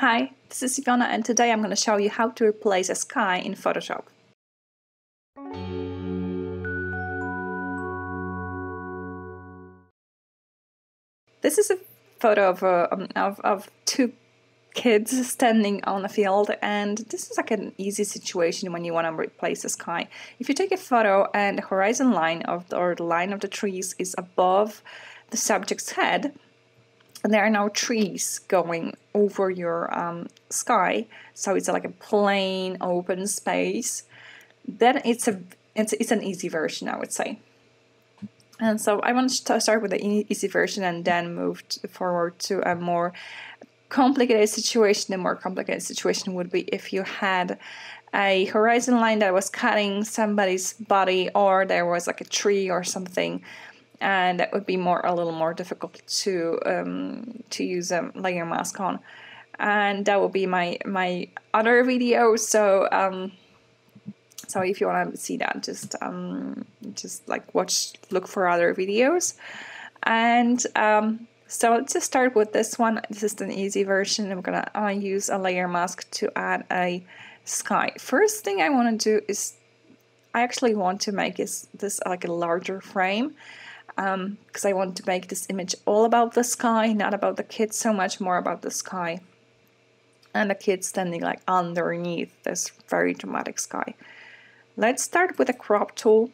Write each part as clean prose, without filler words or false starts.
Hi, this is Iwona and today I'm going to show you how to replace a sky in Photoshop. This is a photo of two kids standing on a field, and this is like an easy situation when you want to replace the sky. If you take a photo and the horizon line or the line of the trees is above the subject's head, and there are no trees going over your sky, so it's like a plain open space, then it's an easy version, I would say. And so I want to start with the easy version and then move forward to a more complicated situation. The more complicated situation would be if you had a horizon line that was cutting somebody's body, or there was like a tree or something, and that would be a little more difficult to use a layer mask on. And that will be my other video. So if you want to see that, just like look for other videos. And so let's just start with this one. This is an easy version. I'm gonna use a layer mask to add a sky. First thing I want to do is I actually want to make this like a larger frame, because I want to make this image all about the sky, not about the kids so much, more about the sky and the kids standing like underneath this very dramatic sky. Let's start with a crop tool,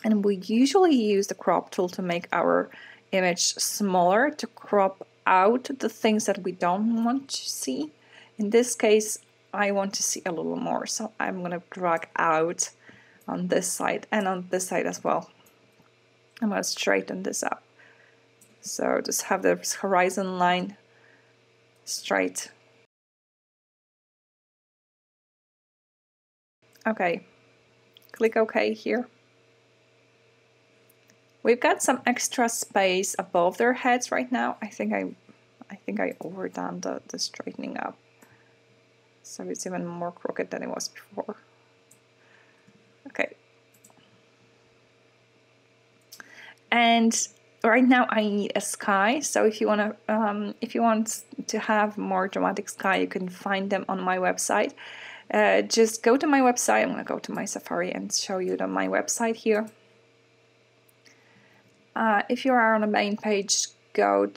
and we usually use the crop tool to make our image smaller, to crop out the things that we don't want to see. In this case, I want to see a little more, so I'm going to drag out on this side and on this side as well. I'm going to straighten this up. So just have this horizon line straight. Okay, click OK here. We've got some extra space above their heads right now. I think I overdone the straightening up, so it's even more crooked than it was before. Okay. And right now I need a sky. So if you want to have more dramatic sky, you can find them on my website. Just go to my website. I'm going to go to my Safari and show you my website here. If you are on the main page, go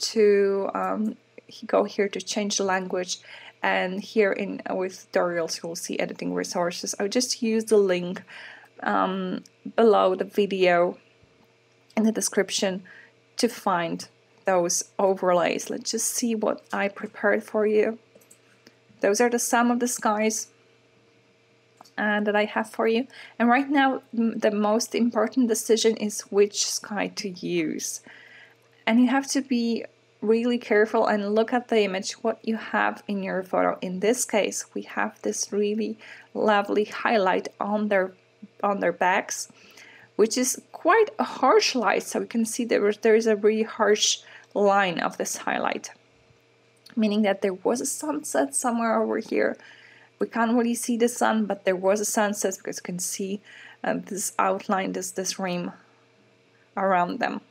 here to change the language, and here with tutorials you'll see editing resources. I'll just use the link below the video in the description to find those overlays. Let's just see what I prepared for you. Those are some of the skies that I have for you. And right now the most important decision is which sky to use. And you have to be really careful and look at the image, what you have in your photo. In this case, we have this really lovely highlight on their backs, which is quite a harsh light. So you can see there is a really harsh line of this highlight, meaning that there was a sunset somewhere over here. We can't really see the sun, but there was a sunset because you can see this outline, this rim around them.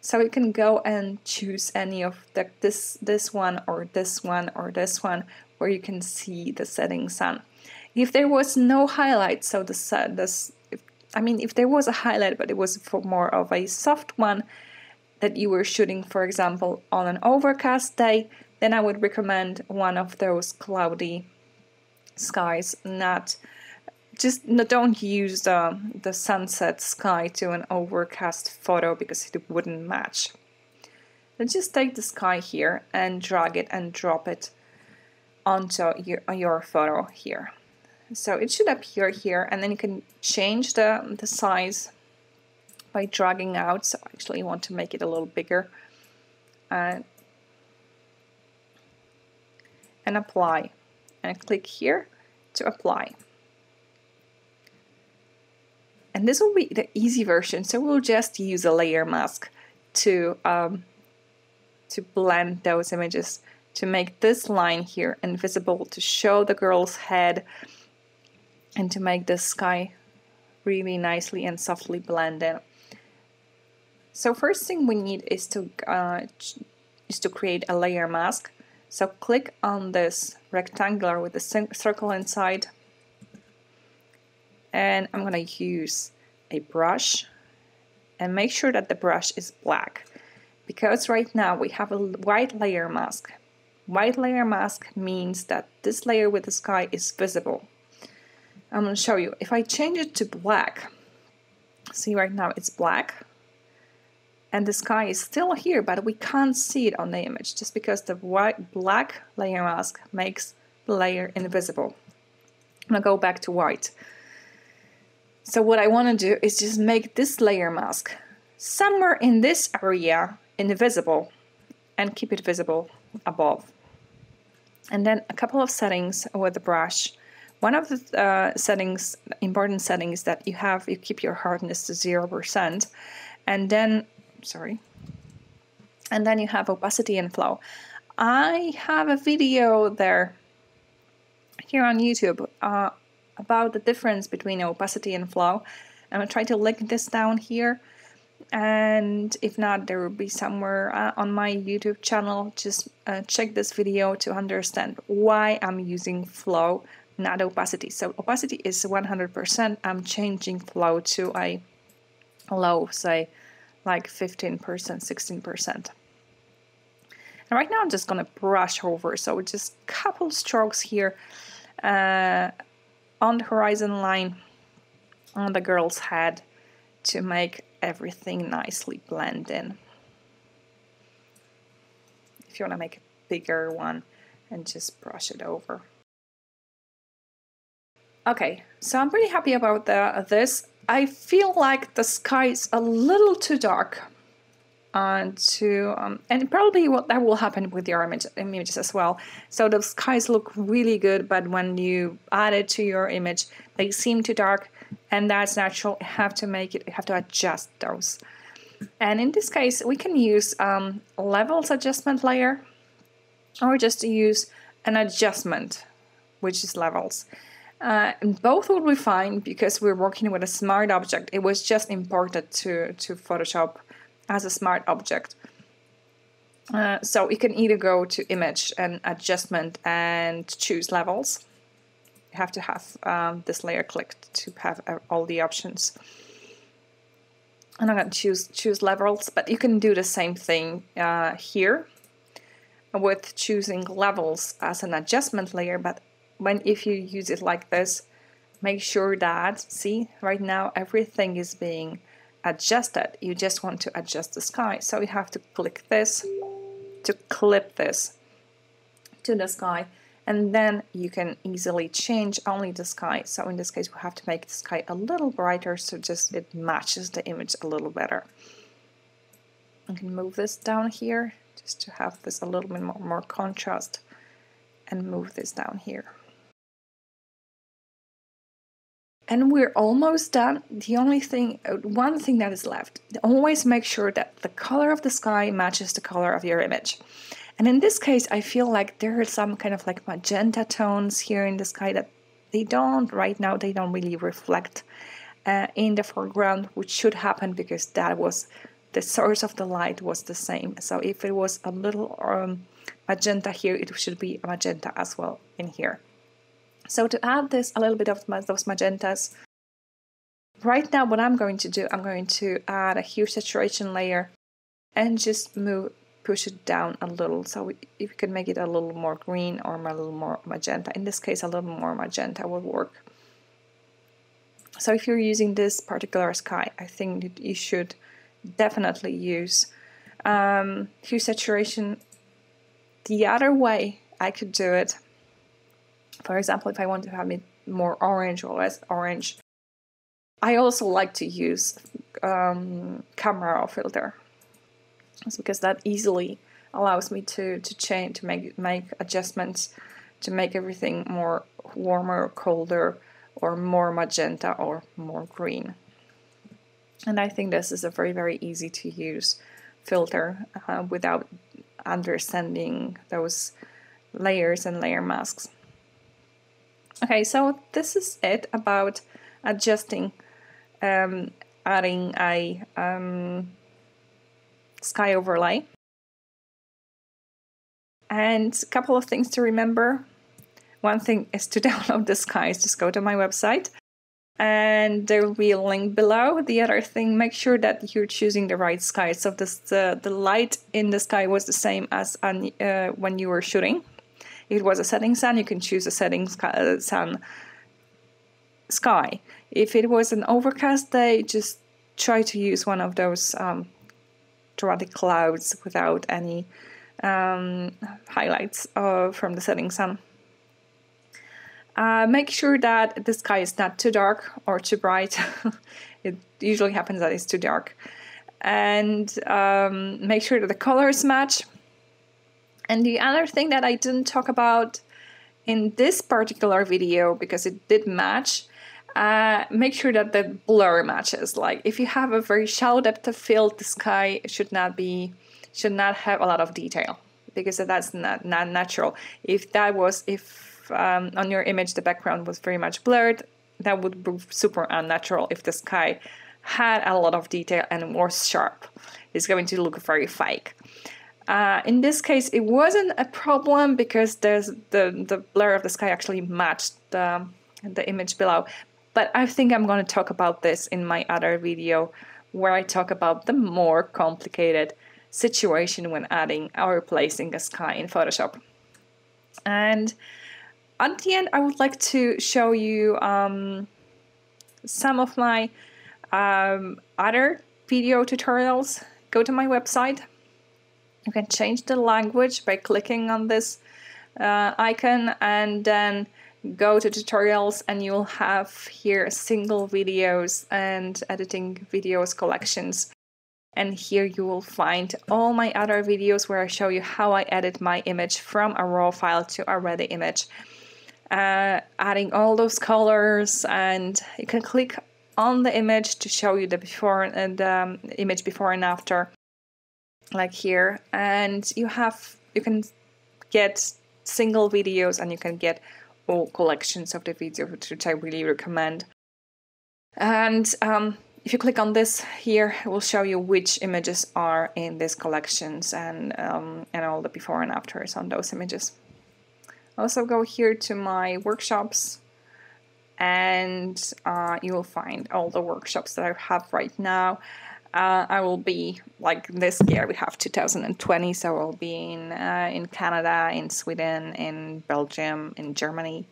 So you can go and choose any of this one or this one or this one where you can see the setting sun. If there was no highlight, so if there was a highlight, but it was for more of a soft one that you were shooting, for example, on an overcast day, then I would recommend one of those cloudy skies. Don't use the sunset sky to an overcast photo because it wouldn't match. Let's just take the sky here and drag it and drop it onto your photo here. So it should appear here, and then you can change the size by dragging out. So actually you want to make it a little bigger, and apply, and click here to apply. And this will be the easy version, so we'll just use a layer mask to blend those images, to make this line here invisible, to show the girl's head, and to make the sky really nicely and softly blend in. So first thing we need is to create a layer mask. So click on this rectangular with the circle inside, and I'm going to use a brush, and make sure that the brush is black, because right now we have a white layer mask. White layer mask means that this layer with the sky is visible. I'm going to show you. If I change it to black, see right now it's black, and the sky is still here, but we can't see it on the image just because the black layer mask makes the layer invisible. I'm going to go back to white. So what I want to do is just make this layer mask somewhere in this area invisible and keep it visible above. And then a couple of settings with the brush. One of the important settings that you have, you keep your hardness to 0%, and then, and then you have opacity and flow. I have a video there here on YouTube about the difference between opacity and flow. I'm going to try to link this down here, and if not, there will be somewhere on my YouTube channel. Just check this video to understand why I'm using flow, not opacity. So opacity is 100%. I'm changing flow to a low, say like 15%, 16%. And right now I'm just going to brush over, so just couple strokes here on the horizon line on the girl's head to make everything nicely blend in. If you want to make a bigger one, and just brush it over. Okay, so I'm pretty happy about this. I feel like the sky is a little too dark, and probably that will happen with your images as well. So the skies look really good, but when you add it to your image, they seem too dark, and that's natural. You have to adjust those. And in this case, we can use levels adjustment layer, or just use an adjustment, which is levels. Both will be fine because we're working with a smart object. It was just imported to Photoshop as a smart object. So you can either go to image and adjustment and choose levels. You have to have this layer clicked to have all the options. And I'm going to choose levels, but you can do the same thing here with choosing levels as an adjustment layer. But if you use it like this, make sure that, see, right now everything is being adjusted. You just want to adjust the sky, so you have to click this to clip this to the sky, and then you can easily change only the sky. So in this case, we have to make the sky a little brighter, so just it matches the image a little better. I can move this down here just to have this a little bit more contrast, and move this down here. And we're almost done. The only thing, one thing that is left, always make sure that the color of the sky matches the color of your image. And in this case, I feel like there are some kind of like magenta tones here in the sky that they don't really reflect in the foreground, which should happen because that was the source of the light was the same. So if it was a little magenta here, it should be a magenta as well in here. So to add this, a little bit of those magentas, right now what I'm going to do, I'm going to add a hue saturation layer and just push it down a little. So if you can make it a little more green or a little more magenta. In this case, a little more magenta will work. So if you're using this particular sky, I think that you should definitely use hue saturation. The other way I could do it, for example, if I want to have it more orange or less orange, I also like to use camera filter. It's because that easily allows me to change, to make adjustments, to make everything more warmer, colder, or more magenta or more green. And I think this is a very, very easy to use filter without understanding those layers and layer masks. Okay, so this is it about adjusting, adding a sky overlay. And a couple of things to remember. One thing is to download the skies. Just go to my website and there will be a link below. The other thing, make sure that you're choosing the right sky. So the light in the sky was the same as when you were shooting. If it was a setting sun, you can choose a setting sun sky. If it was an overcast day, just try to use one of those dramatic clouds without any highlights from the setting sun. Make sure that the sky is not too dark or too bright. It usually happens that it's too dark. And make sure that the colors match. And the other thing that I didn't talk about in this particular video, because it did match, make sure that the blur matches. Like if you have a very shallow depth of field, the sky should not have a lot of detail, because that's not natural. If on your image the background was very much blurred, that would be super unnatural. If the sky had a lot of detail and was sharp, it's going to look very fake. In this case, it wasn't a problem because the blur of the sky actually matched the image below. But I think I'm going to talk about this in my other video, where I talk about the more complicated situation when adding or replacing a sky in Photoshop. And at the end, I would like to show you some of my other video tutorials. Go to my website. You can change the language by clicking on this icon and then go to tutorials, and you'll have here single videos and editing videos collections. And here you will find all my other videos where I show you how I edit my image from a raw file to a ready image. Adding all those colors, and you can click on the image to show you the before and the image before and after, like here. And you can get single videos, and you can get all collections of the videos, which I really recommend. And if you click on this here, it will show you which images are in these collections and all the before and afters on those images. Also go here to my workshops, and you will find all the workshops that I have right now. I will be, like this year we have 2020, so I'll be in Canada, in Sweden, in Belgium, in Germany,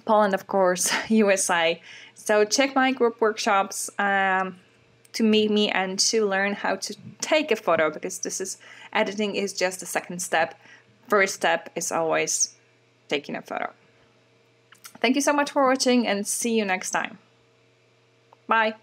Poland, of course, USA. So check my group workshops to meet me and to learn how to take a photo, because editing is just the second step. First step is always taking a photo. Thank you so much for watching, and see you next time. Bye.